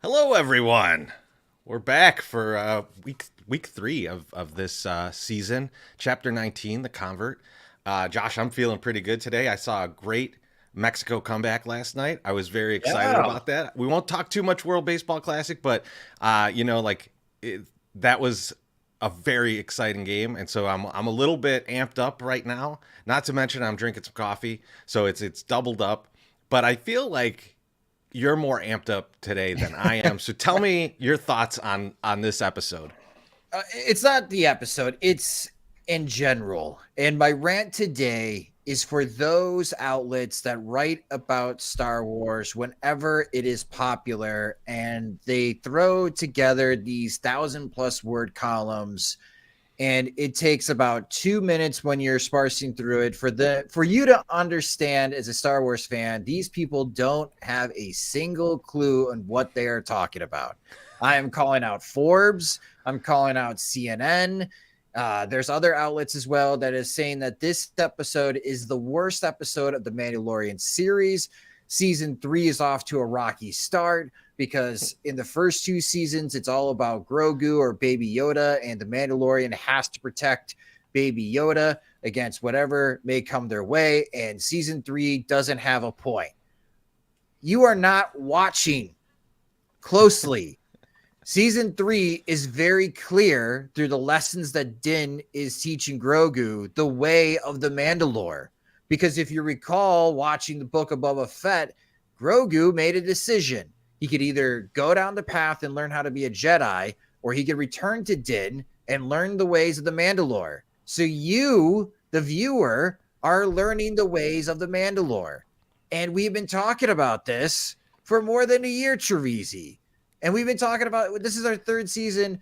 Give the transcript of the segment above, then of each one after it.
Hello, everyone. We're back for week three of this season, chapter 19, the convert. Josh, I'm feeling pretty good today. I saw a great Mexico comeback last night. I was very excited Yeah. about that. We won't talk too much World Baseball Classic, but it, that was a very exciting game, and so I'm a little bit amped up right now. Not to mention I'm drinking some coffee, so it's doubled up. But I feel like you're more amped up today than I am. So tell me your thoughts on this episode. It's not the episode, it's in general. And my rant today is for those outlets that write about Star Wars whenever it is popular and they throw together these 1,000+ word columns, and it takes about 2 minutes when you're sparsing through it for you to understand as a Star Wars fan. These people don't have a single clue on what they are talking about. I am calling out Forbes. I'm calling out CNN. There's other outlets as well that is saying that this episode is the worst episode of the Mandalorian series. Season 3 is off to a rocky start because in the first two seasons, it's all about Grogu or Baby Yoda, and the Mandalorian has to protect Baby Yoda against whatever may come their way. And season 3 doesn't have a point. You are not watching closely. Season 3 is very clear through the lessons that Din is teaching Grogu, the way of the Mandalore. Because if you recall watching the Book of Boba Fett, Grogu made a decision. He could either go down the path and learn how to be a Jedi, or he could return to Din and learn the ways of the Mandalore. So you, the viewer, are learning the ways of the Mandalore. And we've been talking about this for more than a year, Chorizy. And we've been talking about this is our third season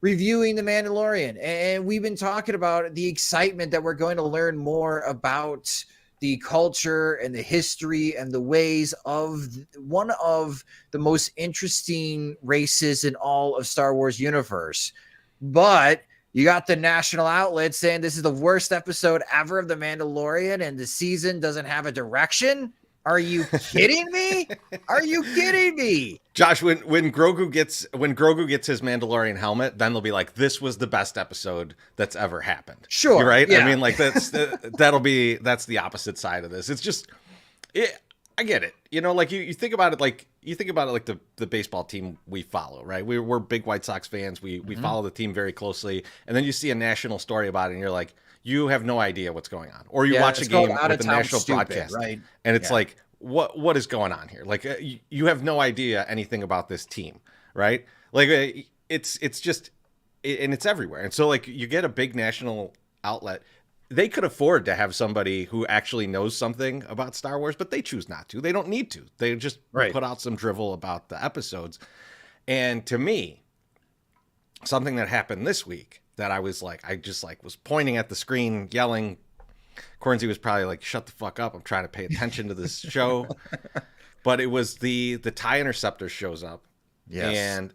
reviewing The Mandalorian. And we've been talking about the excitement that we're going to learn more about the culture and the history and the ways of one of the most interesting races in all of Star Wars universe. But you got the national outlet saying this is the worst episode ever of The Mandalorian and the season doesn't have a direction. Are you kidding me? Are you kidding me? Josh, when Grogu gets his Mandalorian helmet, then they'll be like, "This was the best episode that's ever happened." You're Sure. right. I Yeah. mean, like that's the opposite side of this. It's just it, I get it. Like you think about it like the baseball team we follow, right? We're big White Sox fans. We Mm-hmm. follow the team very closely, and then you see a national story about it, and you're like, you have no idea what's going on. Or you Yeah. watch a It's called game Out of with a Town national Stupid, broadcast, right? and it's Yeah. like, what is going on here? Like you have no idea anything about this team, right? Like it's just and it's everywhere. And so like you get a big national outlet, they could afford to have somebody who actually knows something about Star Wars, but they choose not to. They don't need to. They just Right. put out some drivel about the episodes. And to me, something that happened this week that I was like, I just like was pointing at the screen, yelling. Cornsey was probably like, "Shut the fuck up! I'm trying to pay attention to this show." But it was the tie interceptor shows up, Yes. and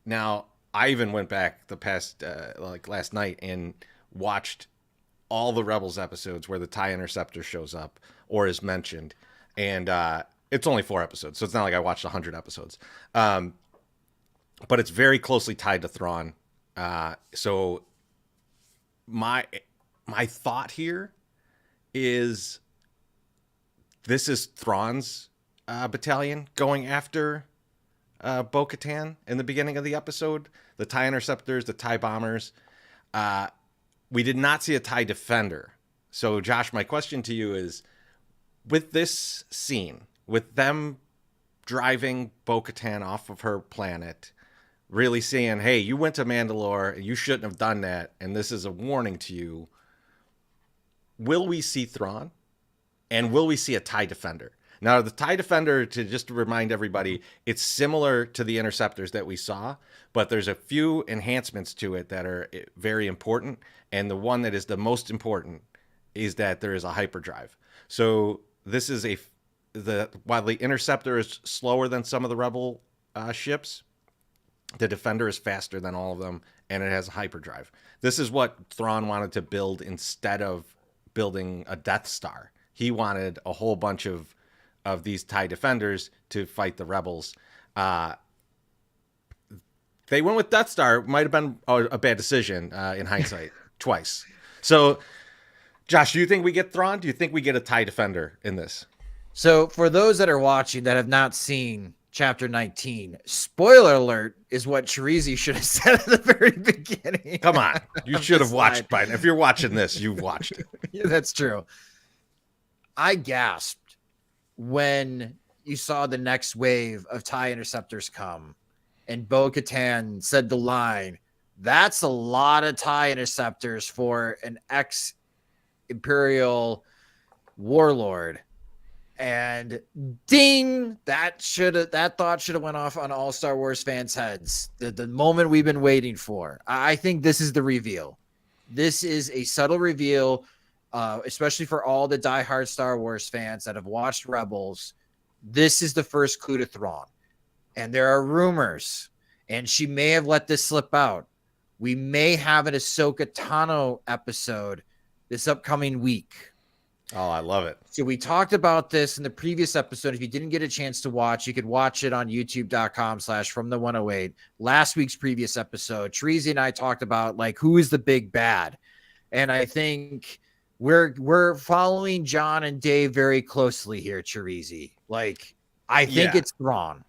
now I even went back the past like last night and watched all the Rebels episodes where the tie interceptor shows up or is mentioned, and it's only 4 episodes, so it's not like I watched 100 episodes. But it's very closely tied to Thrawn. So my my thought here is this is Thrawn's battalion going after Bo-Katan in the beginning of the episode. The TIE interceptors, the TIE bombers. Uh, we did not see a TIE defender. So, Josh, my question to you is, with this scene, with them driving Bo-Katan off of her planet, really saying, "Hey, you went to Mandalore, and you shouldn't have done that, and this is a warning to you." Will we see Thrawn? And will we see a TIE defender? Now, the TIE defender, to just to remind everybody, it's similar to the interceptors that we saw, but there's a few enhancements to it that are very important. And the one that is the most important is that there is a hyperdrive. So this is while the interceptor is slower than some of the rebel ships, the defender is faster than all of them, and it has a hyperdrive. This is what Thrawn wanted to build instead of building a Death Star. He wanted a whole bunch of these TIE defenders to fight the rebels. they went with Death Star. Might have been a bad decision in hindsight, twice. So, Josh, do you think we get Thrawn? Do you think we get a TIE Defender in this? So for those that are watching that have not seen Chapter 19, spoiler alert is what Chorizy should have said at the very beginning. Come on. You of should the have watched slide. by now. If you're watching this, you've watched it. Yeah, that's true. I gasped when you saw the next wave of TIE interceptors come and Bo-Katan said the line, "That's a lot of TIE interceptors for an ex-Imperial warlord." And ding, that thought should have went off on all Star Wars fans' heads. The moment we've been waiting for. I think this is the reveal. This is a subtle reveal, especially for all the diehard Star Wars fans that have watched Rebels. This is the first clue to Thrawn. And there are rumors, and she may have let this slip out. We may have an Ahsoka Tano episode this upcoming week. Oh, I love it. So we talked about this in the previous episode. If you didn't get a chance to watch, you could watch it on youtube.com/from the108. Last week's previous episode, Chorizy and I talked about like who is the big bad. And I think we're following John and Dave very closely here, Chorizy. Like I think it's Thrawn.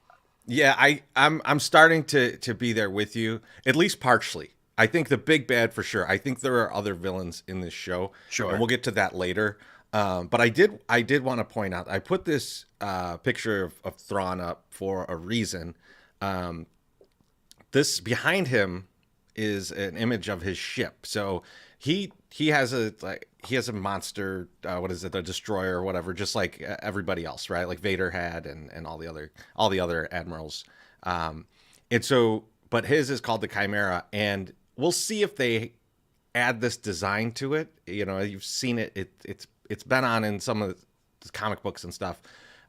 Yeah, I'm starting to be there with you, at least partially. I think the big bad for sure. I think there are other villains in this show. Sure. And we'll get to that later. But I did want to point out, I put this picture of Thrawn up for a reason. This behind him is an image of his ship. So he has a monster, what is it, a destroyer or whatever, just like everybody else, right? Like Vader had and all the other admirals. And so, but his is called the Chimera, and we'll see if they add this design to it. You know, you've seen it. It's been on in some of the comic books and stuff.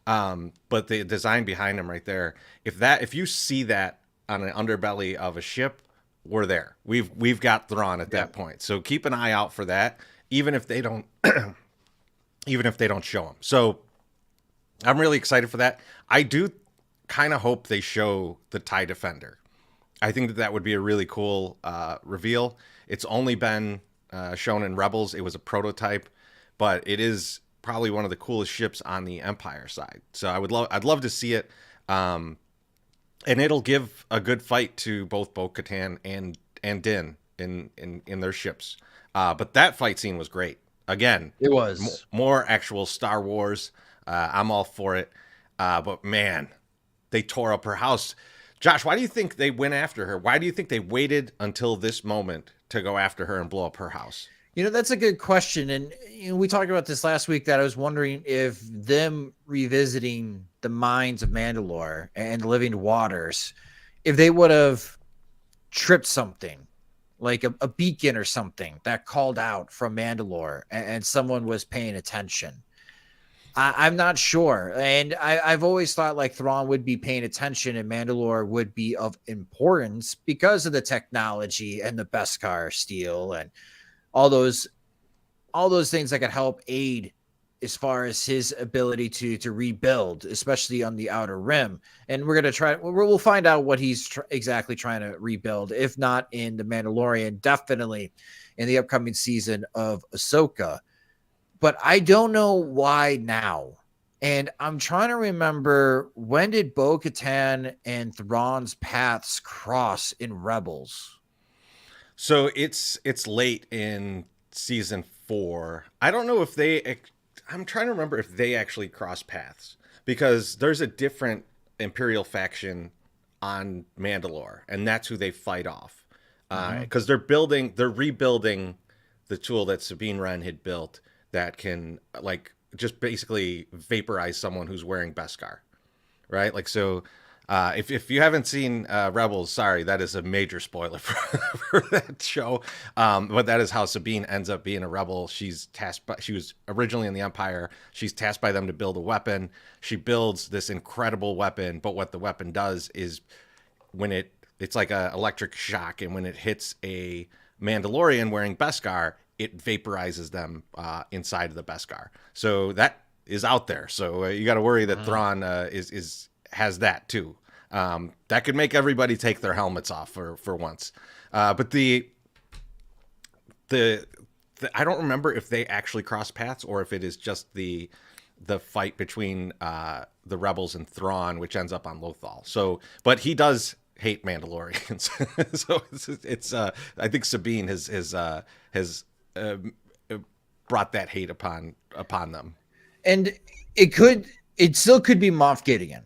But the design behind him right there, if you see that on an underbelly of a ship, we're there. We've got Thrawn at that point. So keep an eye out for that, even if they don't show him. So I'm really excited for that. I do kind of hope they show the TIE Defender. I think that would be a really cool reveal. It's only been shown in Rebels. It was a prototype, but it is probably one of the coolest ships on the Empire side. So I'd love to see it. And it'll give a good fight to both Bo-Katan and Din in their ships. But that fight scene was great. Again, it was more actual Star Wars. I'm all for it. But man, they tore up her house. Josh, why do you think they went after her? Why do you think they waited until this moment to go after her and blow up her house? You know, that's a good question. And we talked about this last week, that I was wondering if them revisiting the mines of Mandalore and living waters, if they would have tripped something like a beacon or something that called out from Mandalore and someone was paying attention. I'm not sure. And I've always thought like Thrawn would be paying attention and Mandalore would be of importance because of the technology and the Beskar steel and all those things that could help aid as far as his ability to rebuild, especially on the outer rim. And we'll find out what he's exactly trying to rebuild, if not in the Mandalorian, definitely in the upcoming season of Ahsoka. But I don't know why now. And I'm trying to remember, when did Bo-Katan and Thrawn's paths cross in Rebels? So it's late in season 4. I don't know if I'm trying to remember if they actually cross paths, because there's a different Imperial faction on Mandalore, and that's who they fight off. Because they're rebuilding the tool that Sabine Wren had built that can like just basically vaporize someone who's wearing Beskar, right? Like, so if you haven't seen Rebels, sorry, that is a major spoiler for that show. But that is how Sabine ends up being a rebel. She was originally in the Empire. She's tasked by them to build a weapon. She builds this incredible weapon, but what the weapon does is when it's like a electric shock, and when it hits a Mandalorian wearing Beskar, it vaporizes them inside of the Beskar. So that is out there. So you got to worry that Thrawn has that too. That could make everybody take their helmets off for once. But the I don't remember if they actually cross paths or if it is just the fight between the rebels and Thrawn, which ends up on Lothal. So, but he does hate Mandalorians, so it's I think Sabine has brought that hate upon them. And it still could be Moff Gideon,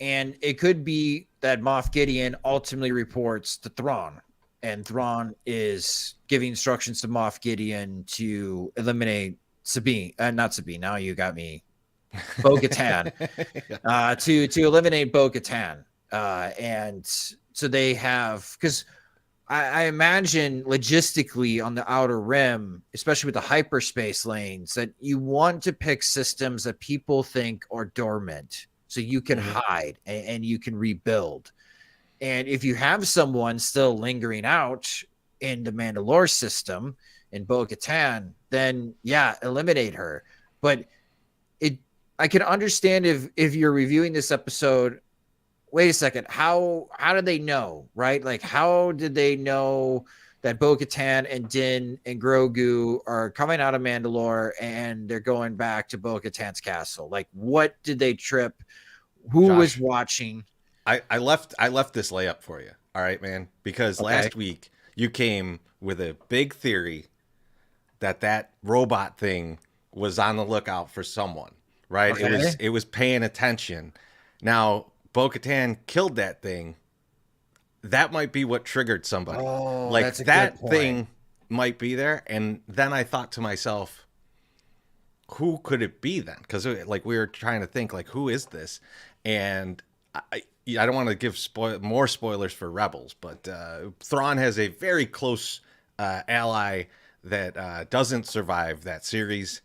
and it could be that Moff Gideon ultimately reports to Thrawn, and Thrawn is giving instructions to Moff Gideon to eliminate Sabine, not Sabine. Now you got me, Bo-Katan, to eliminate Bo-Katan, and so they have, because I imagine logistically on the outer rim, especially with the hyperspace lanes, that you want to pick systems that people think are dormant, so you can hide and you can rebuild. And if you have someone still lingering out in the Mandalore system in Bo-Katan, then yeah, eliminate her. But I can understand if you're reviewing this episode, wait a second, how did they know, right? Like, how did they know that Bo-Katan and Din and Grogu are coming out of Mandalore and they're going back to Bo-Katan's castle? Like, what did they trip? Who Josh, was watching? I left this layup for you. All right, man, because last week you came with a big theory that robot thing was on the lookout for someone, right? Okay. It was paying attention. Now, Bo-Katan killed that thing. That might be what triggered somebody. Oh, Like that's a that good point. thing might be there, and then I thought to myself, who could it be then? Because like we were trying to think, like, who is this? And I don't want to give more spoilers for Rebels, but Thrawn has a very close ally that doesn't survive that series.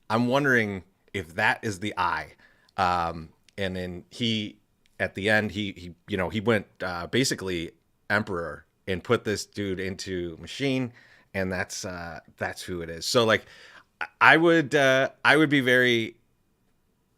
I'm wondering if that is the eye. And then at the end, he went basically Emperor and put this dude into machine, and that's who it is. So like, I would be very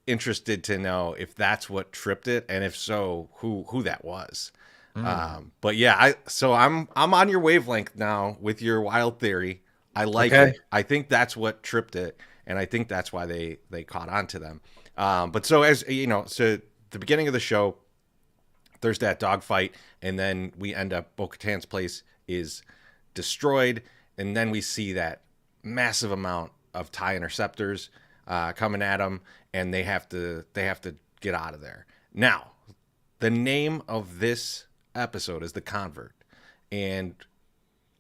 interested to know if that's what tripped it, and if so, who that was. But yeah, I'm on your wavelength now with your wild theory. I like it. I think that's what tripped it, and I think that's why they caught on to them. But so as you know, so the beginning of the show, there's that dogfight, and then we end up Bo-Katan's place is destroyed, and then we see that massive amount of TIE interceptors coming at them, and they have to get out of there. Now, the name of this episode is The Convert, and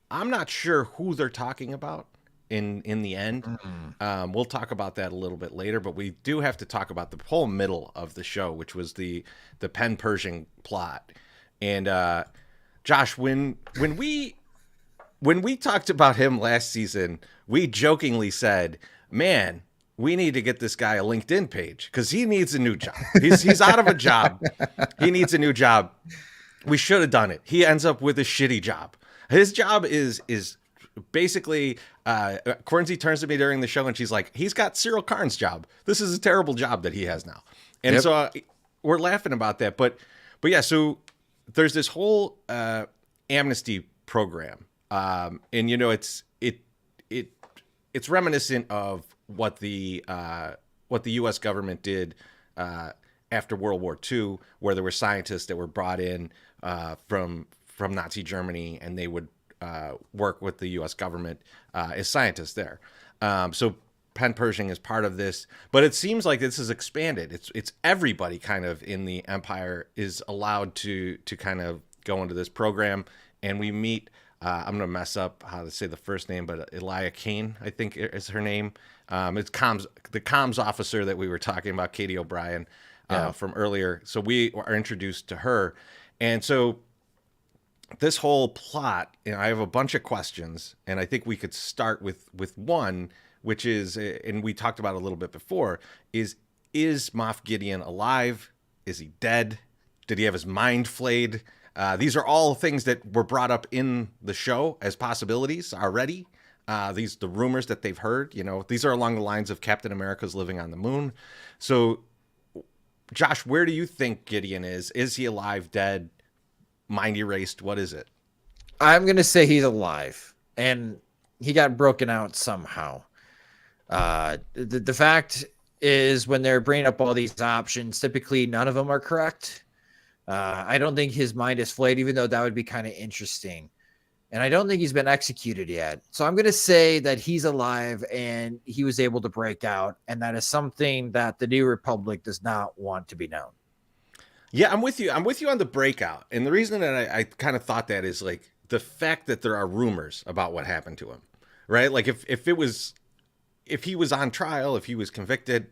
I'm not sure who they're talking about in the end. We'll talk about that a little bit later, but we do have to talk about the whole middle of the show, which was the Pen Pershing plot. And Josh, when we talked about him last season, we jokingly said, "Man, we need to get this guy a LinkedIn page because he needs a new job. He's out of a job. He needs a new job. We should have done it. He ends up with a shitty job. His job is basically Chorizy turns to me during the show and she's like, he's got Cyril Karn's job. This is a terrible job that he has now." And so we're laughing about that. But yeah, so there's this whole amnesty program. And you know, it's reminiscent of what the U.S. government did after World War II, where there were scientists that were brought in from Nazi Germany, and they would work with the U.S. government as scientists there. So Pen Pershing is part of this, but it seems like this is expanded. It's everybody kind of in the Empire is allowed to kind of go into this program, and we meet. I'm gonna mess up how to say the first name, but Elia Kane, I think is her name. It's the comms officer that we were talking about, Katie O'Brien, from earlier. So we are introduced to her, and so this whole plot, you know, I have a bunch of questions, and I think we could start with one, which is, and we talked about it a little bit before, is Moff Gideon alive? Is he dead? Did he have his mind flayed? These are all things that were brought up in the show as possibilities already. The rumors that they've heard, you know, these are along the lines of Captain America's living on the moon. So Josh, where do you think Gideon is? Is he alive, dead, mind erased? What is it? I'm gonna say he's alive, and he got broken out somehow. The fact is, when they're bringing up all these options, typically none of them are correct. I don't think his mind is flayed, even though that would be kind of interesting. And I don't think he's been executed yet. So I'm going to say that he's alive and he was able to break out. And that is something that the New Republic does not want to be known. Yeah, I'm with you. I'm with you on the breakout. And the reason that I kind of thought that is like the fact that there are rumors about what happened to him, right? Like if he was on trial, if he was convicted,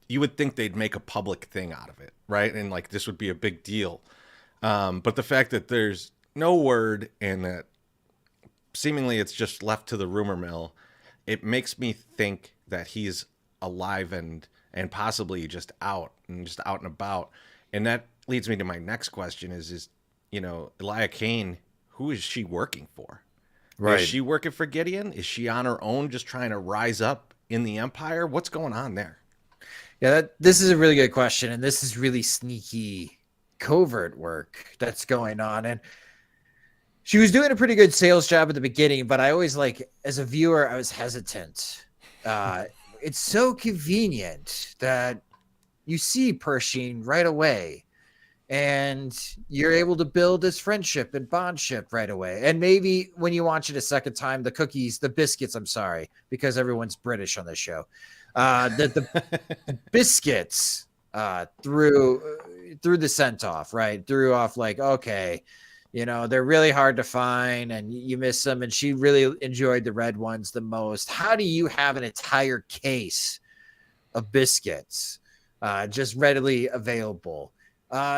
you would think they'd make a public thing out of it, right? And like this would be a big deal. But the fact that there's no word and that seemingly it's just left to the rumor mill, it makes me think that he's alive and possibly just out and about. And that leads me to my next question is Elia Kane, who is she working for? Right. Is she working for Gideon? Is she on her own just trying to rise up in the Empire? What's going on there? Yeah, this is a really good question. And this is really sneaky, covert work that's going on. And she was doing a pretty good sales job at the beginning, but I always as a viewer, I was hesitant. It's so convenient that you see Pershing right away and you're able to build this friendship and bondship right away. And maybe when you watch it a second time, the biscuits, I'm sorry, because everyone's British on this show. The biscuits threw the scent off, right? Threw off okay, they're really hard to find and you miss them. And she really enjoyed the red ones the most. How do you have an entire case of biscuits just readily available?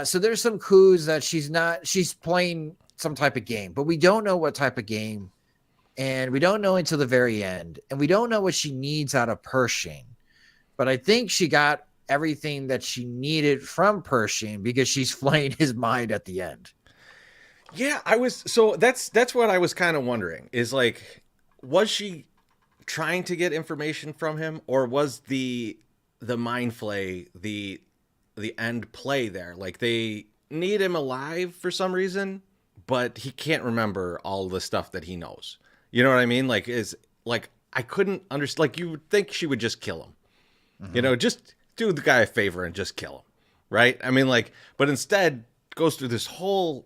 So there's some clues that she's playing some type of game, but we don't know what type of game. And we don't know until the very end. And we don't know what she needs out of Pershing. But I think she got everything that she needed from Pershing because she's flaying his mind at the end. Yeah, that's what I was kind of wondering is like, was she trying to get information from him, or was the mind flay the end play there? Like they need him alive for some reason, but he can't remember all the stuff that he knows. You know what I mean? I couldn't understand. Like you would think she would just kill him. Mm-hmm. Just do the guy a favor and just kill him, right? I mean, but instead goes through this whole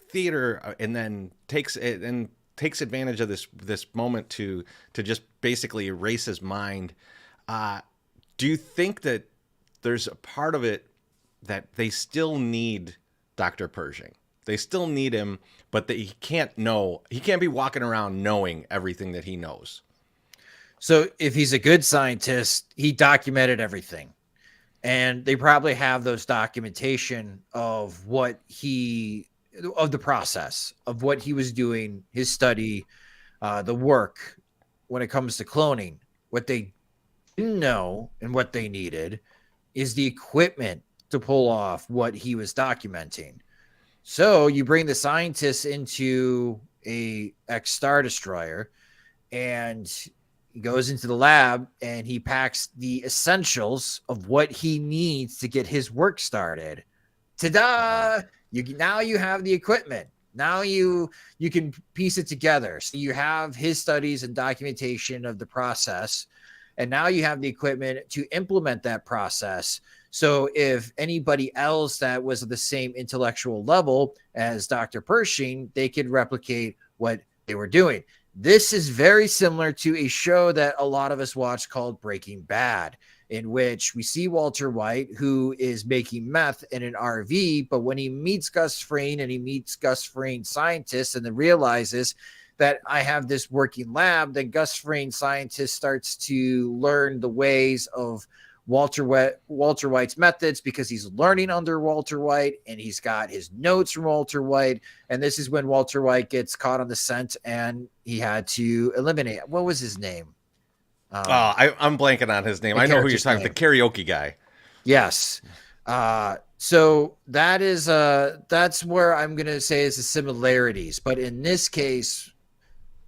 theater and then takes advantage of this moment to just basically erase his mind. Do you think that there's a part of it that they still need Dr. Pershing? They still need him, but he can't be walking around knowing everything that he knows. So if he's a good scientist, he documented everything. And they probably have those documentation of the process of what he was doing, his study, the work when it comes to cloning. What they didn't know and what they needed is the equipment to pull off what he was documenting. So you bring the scientists into a X-Star Destroyer and he goes into the lab and he packs the essentials of what he needs to get his work started. Ta-da! Now you have the equipment. Now you can piece it together. So you have his studies and documentation of the process, and now you have the equipment to implement that process. So if anybody else that was at the same intellectual level as Dr. Pershing, they could replicate what they were doing. This is very similar to a show that a lot of us watch called Breaking Bad, in which we see Walter White, who is making meth in an RV, but when he meets Gus Fring and he meets Gus Fring scientists and then realizes that I have this working lab, then Gus Fring scientist starts to learn the ways of Walter White's methods because he's learning under Walter White and he's got his notes from Walter White. And this is when Walter White gets caught on the scent and he had to eliminate. What was his name? I'm blanking on his name. I know who you're talking about, the karaoke guy. Yes. So that is that's where I'm going to say is the similarities. But in this case,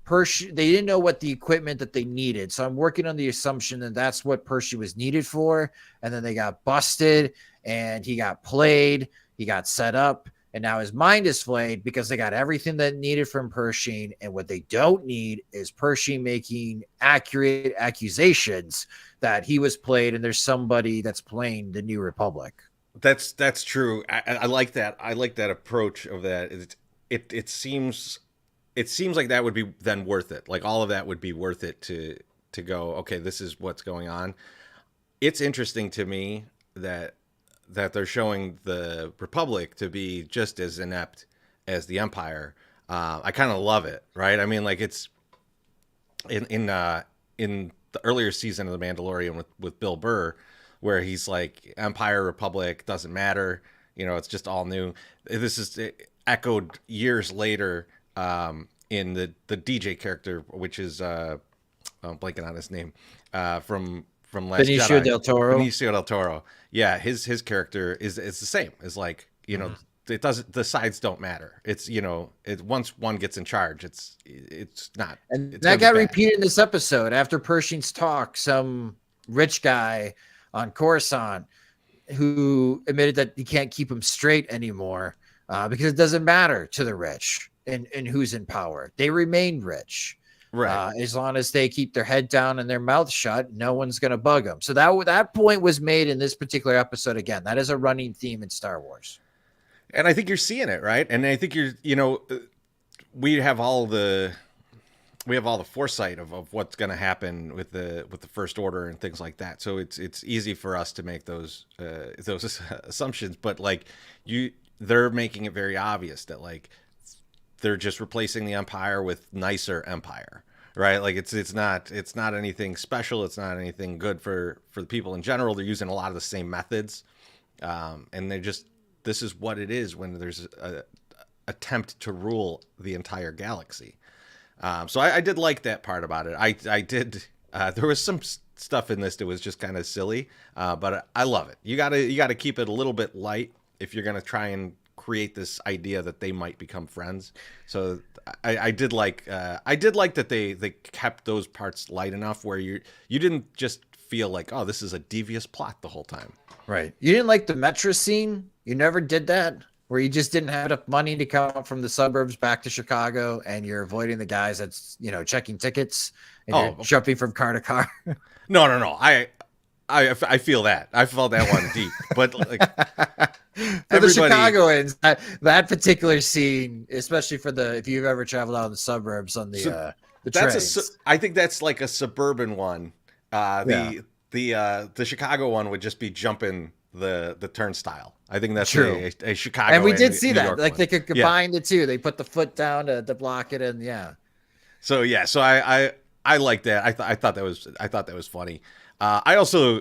They didn't know what the equipment that they needed. So I'm working on the assumption that that's what Pershing was needed for. And then they got busted and he got played. He got set up. And now his mind is flayed because they got everything that needed from Pershing. And what they don't need is Pershing making accurate accusations that he was played and there's somebody that's playing the New Republic. That's true. I like that. I like that approach of that. It seems like that would be then worth it. Like all of that would be worth it to go, okay, this is what's going on. It's interesting to me that they're showing the Republic to be just as inept as the Empire. I kind of love it, right? I mean, like it's in the earlier season of The Mandalorian with Bill Burr, where he's like, Empire, Republic doesn't matter. You know, it's just all new. This is echoed years later in the DJ character, which is I'm blanking on his name from Last Benicio Jedi. del Toro. Benicio del Toro. Yeah, his character is the same. It's like, you know, it doesn't. The sides don't matter. It's, you know, once one gets in charge, it's not. And it's that got repeated in this episode after Pershing's talk. Some rich guy on Coruscant who admitted that he can't keep him straight anymore because it doesn't matter to the rich and who's in power. They remain rich. Right. As long as they keep their head down and their mouth shut, no one's going to bug them. So that point was made in this particular episode. Again, that is a running theme in Star Wars. And I think you're seeing it, right? And I think we have all the foresight of what's going to happen with the First Order and things like that. So it's easy for us to make those assumptions. But like they're making it very obvious that like they're just replacing the Empire with nicer Empire, right? Like it's not anything special. It's not anything good for the people in general. They're using a lot of the same methods, and this is what it is when there's a attempt to rule the entire galaxy. So I did like that part about it. I did. There was some stuff in this that was just kind of silly, but I love it. You gotta keep it a little bit light if you're gonna try and create this idea that they might become friends. So I did like that they kept those parts light enough where you didn't just feel like, oh, this is a devious plot the whole time. Right. You didn't like the metro scene? You never did that? Where you just didn't have enough money to come up from the suburbs back to Chicago and you're avoiding the guys that's, checking tickets and you're jumping from car to car? No. I feel that. I felt that one deep. But like for the Chicagoans, that particular scene, especially if you've ever traveled out in the suburbs on the trains. I think that's like a suburban one. The Chicago one would just be jumping the turnstile. I think that's true. A Chicago. And we did see New that. York like one. they could combine the two. They put the foot down to block it, and So I like that. I thought that was funny. I also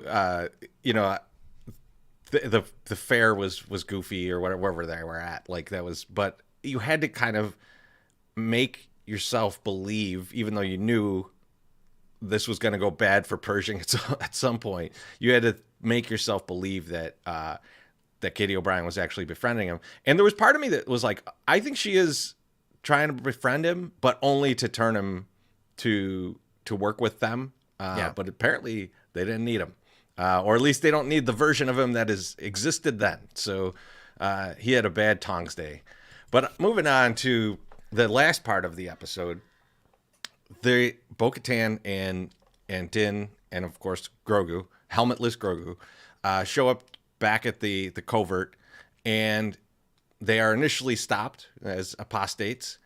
the fair was goofy or wherever they were at. Like that was, but you had to kind of make yourself believe, even though you knew this was going to go bad for Pershing at some point. You had to make yourself believe that Katie O'Brien was actually befriending him. And there was part of me that was like, I think she is trying to befriend him, but only to turn him to work with them. But apparently they didn't need him, or at least they don't need the version of him that existed then. So he had a bad Tongs day. But moving on to the last part of the episode, the Bo-Katan and Din and of course Grogu, helmetless Grogu, show up back at the covert, and they are initially stopped as apostates.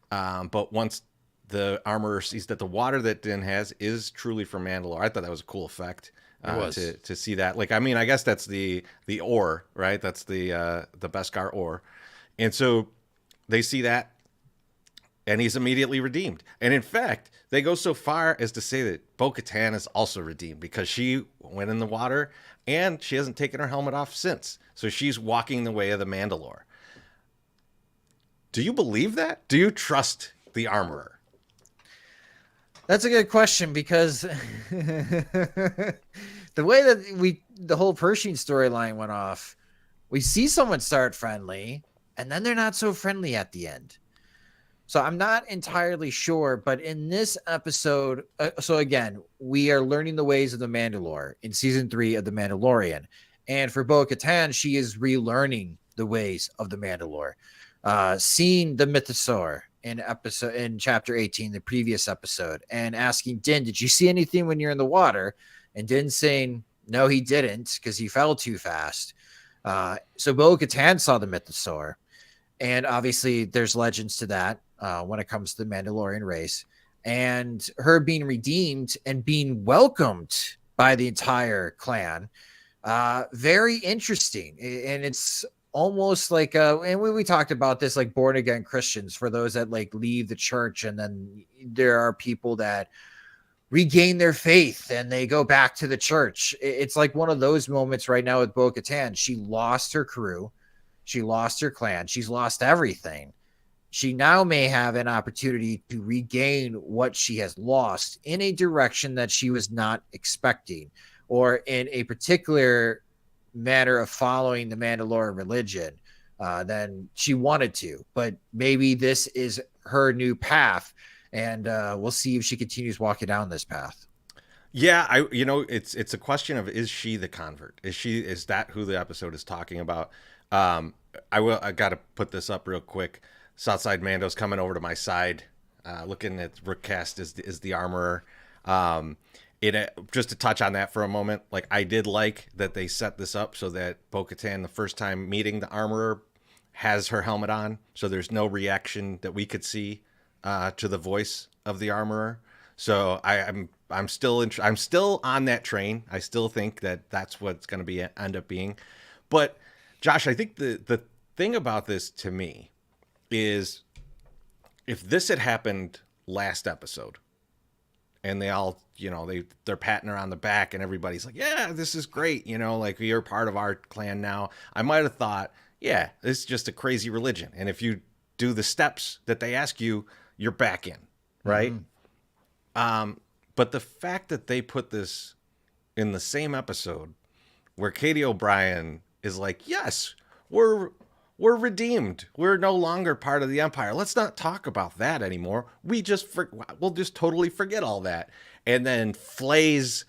But once the armorer sees that the water that Din has is truly from Mandalore, I thought that was a cool effect to see that. Like, I mean, I guess that's the ore, right? That's the Beskar ore, and so they see that. And he's immediately redeemed. And in fact, they go so far as to say that Bo-Katan is also redeemed because she went in the water and she hasn't taken her helmet off since. So she's walking the way of the Mandalore. Do you believe that? Do you trust the armorer? That's a good question because the way that the whole Pershing storyline went off, we see someone start friendly and then they're not so friendly at the end. So I'm not entirely sure, but in this episode, so again, we are learning the ways of the Mandalore in season 3 of the Mandalorian, and for Bo-Katan, she is relearning the ways of the Mandalore, seeing the Mythosaur in chapter 18, the previous episode, and asking Din, "Did you see anything when you're in the water?" And Din saying, "No, he didn't, because he fell too fast." So Bo-Katan saw the Mythosaur. And obviously, there's legends to that when it comes to the Mandalorian race. And her being redeemed and being welcomed by the entire clan. Very interesting. And it's almost like, and we talked about this, like born again Christians, for those that like leave the church. And then there are people that regain their faith and they go back to the church. It's like one of those moments right now with Bo-Katan. She lost her crew. She lost her clan. She's lost everything. She now may have an opportunity to regain what she has lost in a direction that she was not expecting, or in a particular manner of following the Mandalorian religion than she wanted to. But maybe this is her new path, and we'll see if she continues walking down this path. Yeah, it's a question of, is she the convert? Is that who the episode is talking about? I got to put this up real quick. Southside Mando's coming over to my side, looking at Rick Cast as the armorer. Just to touch on that for a moment, like I did like that they set this up so that Bo-Katan, the first time meeting the armorer, has her helmet on, so there's no reaction that we could see to the voice of the armorer. So I'm still on that train. I still think that that's what's going to end up being. But Josh, I think the thing about this to me is, if this had happened last episode and they all, they're patting her on the back and everybody's like, yeah, this is great. Like, you're part of our clan now. I might have thought, yeah, this is just a crazy religion. And if you do the steps that they ask you, you're back in. Right. Mm-hmm. But the fact that they put this in the same episode where Katie O'Brien is like, yes, we're redeemed. We're no longer part of the Empire. Let's not talk about that anymore. We'll just totally forget all that. And then flays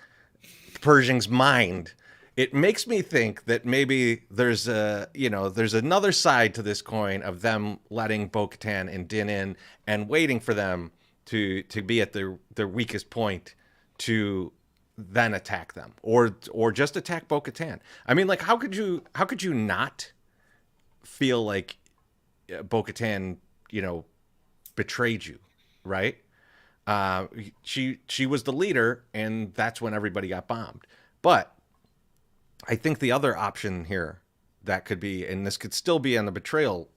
Pershing's mind. It makes me think that maybe there's another side to this coin of them letting Bo-Katan and Din in and waiting for them to be at their weakest point to then attack them, or just attack Bo-Katan. I mean, like, how could you not feel like Bo-Katan, betrayed you, right? She was the leader, and that's when everybody got bombed. But I think the other option here that could be, and this could still be on the betrayal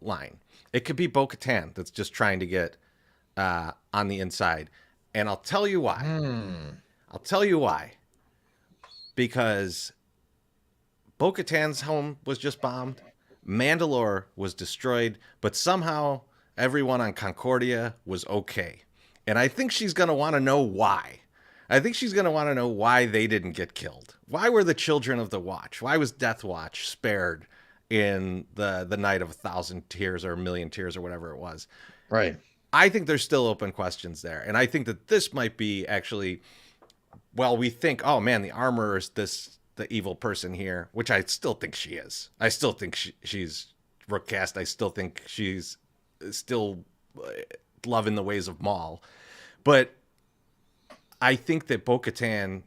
line, it could be Bo-Katan that's just trying to get on the inside. And I'll tell you why. I'll tell you why. Because Bo-Katan's home was just bombed. Mandalore was destroyed. But somehow everyone on Concordia was okay. And I think she's going to want to know why. I think she's going to want to know why they didn't get killed. Why were the children of the Watch? Why was Death Watch spared in the night of 1,000 tears or 1,000,000 tears or whatever it was? Right. I think there's still open questions there. And I think that this might be actually, well, we think, oh man, the armorer is the evil person here, which I still think she is. I still think she's Rookcast. I still think she's still loving the ways of Maul. But I think that Bo-Katan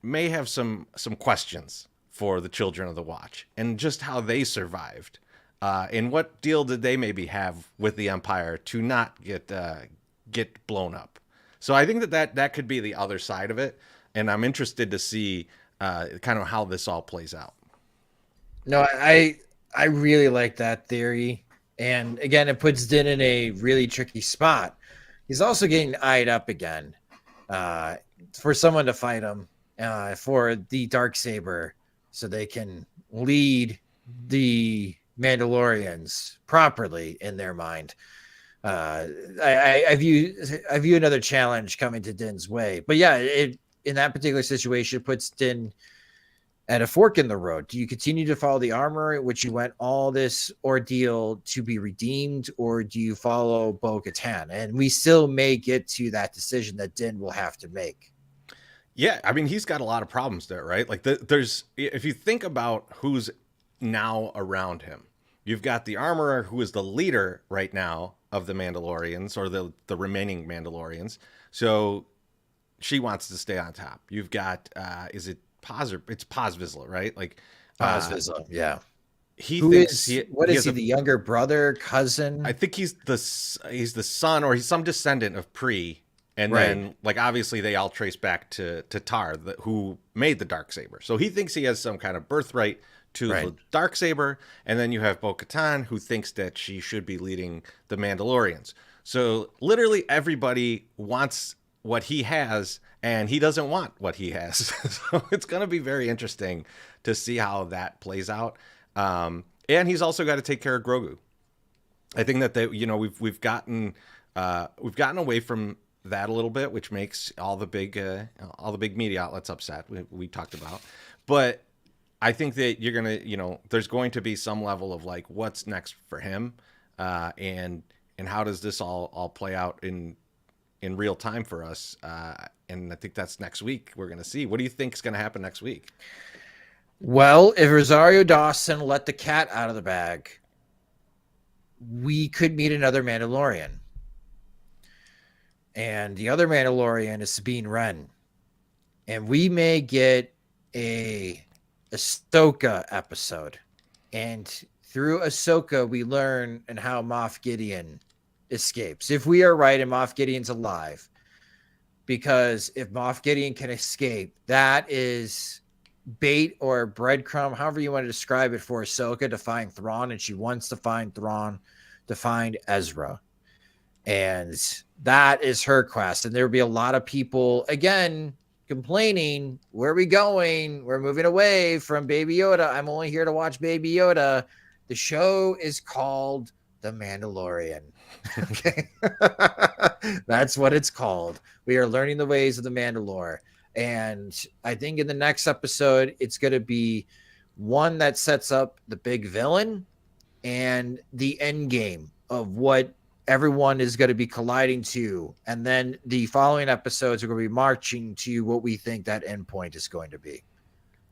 may have some questions for the Children of the Watch and just how they survived. And what deal did they maybe have with the Empire to not get blown up? So I think that could be the other side of it, and I'm interested to see kind of how this all plays out. No, I really like that theory, and again, it puts Din in a really tricky spot. He's also getting eyed up again for someone to fight him for the Darksaber, so they can lead the Mandalorians properly in their mind. I view another challenge coming to Din's way, but yeah, in that particular situation, it puts Din at a fork in the road. Do you continue to follow the armor, in which you went all this ordeal to be redeemed, or do you follow Bo-Katan? And we still may get to that decision that Din will have to make. Yeah, I mean, he's got a lot of problems there, right? Like, there's, if you think about who's now around him, you've got the armorer who is the leader right now of the Mandalorians, or the remaining Mandalorians. So she wants to stay on top. You've got, is it Paz, or it's Paz Vizsla, right? Like, Vizsla, yeah. he Who thinks is, what is he, the younger brother, I cousin? think he's the son, or he's some descendant of Pre. And Right. then, like, obviously, they all trace back to Tar, who made the Darksaber. So he thinks he has some kind of birthright to the Darksaber. And then you have Bo-Katan, who thinks that she should be leading the Mandalorians. So literally everybody wants what he has, and he doesn't want what he has. So it's going to be very interesting to see how that plays out. And he's also got to take care of Grogu. I think that we've gotten away from that a little bit, which makes all the big media outlets upset. We talked about, but I think that you're gonna, there's going to be some level of like, what's next for him, and how does this all play out in real time for us? And I think that's next week. We're gonna see. What do you think is gonna happen next week? Well, if Rosario Dawson let the cat out of the bag, we could meet another Mandalorian. And the other Mandalorian is Sabine Wren. And we may get a Ahsoka episode. And through Ahsoka, we learn and how Moff Gideon escapes. If we are right and Moff Gideon's alive. Because if Moff Gideon can escape, that is bait or breadcrumb, however you want to describe it, for Ahsoka to find Thrawn. And she wants to find Thrawn to find Ezra. And that is her quest. And there will be a lot of people, again, complaining, where are we going? We're moving away from Baby Yoda. I'm only here to watch Baby Yoda. The show is called The Mandalorian. Okay. That's what it's called. We are learning the ways of the Mandalore. And I think in the next episode, it's going to be one that sets up the big villain and the end game of what everyone is going to be colliding to. And then the following episodes are going to be marching to what we think that end point is going to be.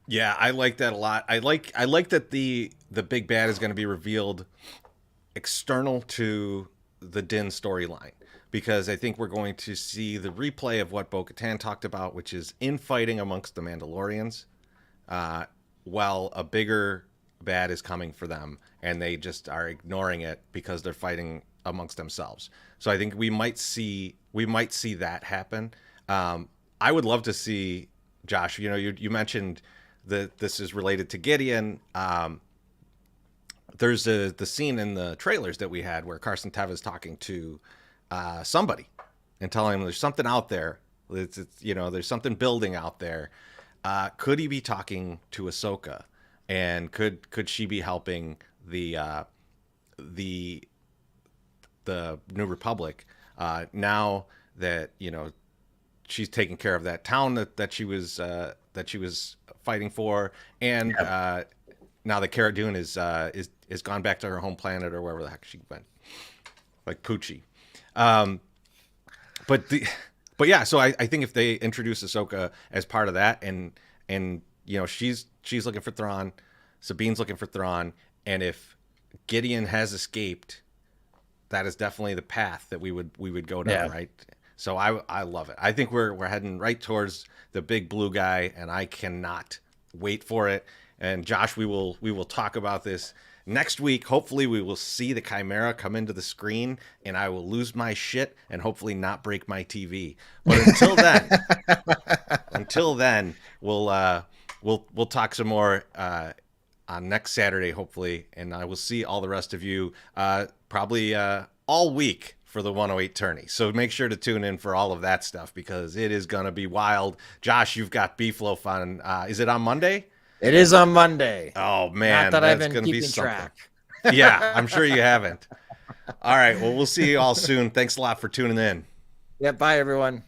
Yeah, I like that a lot. I like that the big bad is going to be revealed external to the Din storyline, because I think we're going to see the replay of what Bo-Katan talked about, which is infighting amongst the Mandalorians, while a bigger bad is coming for them, and they just are ignoring it because they're fighting amongst themselves. So I think we might see that happen. I would love to see, Josh, you mentioned that this is related to Gideon. There's the scene in the trailers that we had where Carson Teva's talking to somebody and telling him there's something out there. There's something building out there. Could he be talking to Ahsoka? And could she be helping the New Republic now that she's taking care of that town that she was fighting for, and now that Cara Dune is gone back to her home planet, or wherever the heck she went, like Poochie. But yeah, so I think if they introduce Ahsoka as part of that, and she's looking for Thrawn, Sabine's looking for Thrawn, and if Gideon has escaped, that is definitely the path that we would go down, right? So I love it. I think we're heading right towards the big blue guy, and I cannot wait for it. And Josh, we will talk about this next week. Hopefully we will see the Chimera come into the screen, and I will lose my shit and hopefully not break my TV. But until then, we'll talk some more on next Saturday, hopefully, and I will see all the rest of you probably all week for the 108 tourney. So make sure to tune in for all of that stuff, because it is going to be wild. Josh, you've got Beef Loaf on. Is it on Monday? It is on Monday. Oh, man. Not that I've been keeping track. Yeah, I'm sure you haven't. All right. Well, we'll see you all soon. Thanks a lot for tuning in. Yeah, bye, everyone.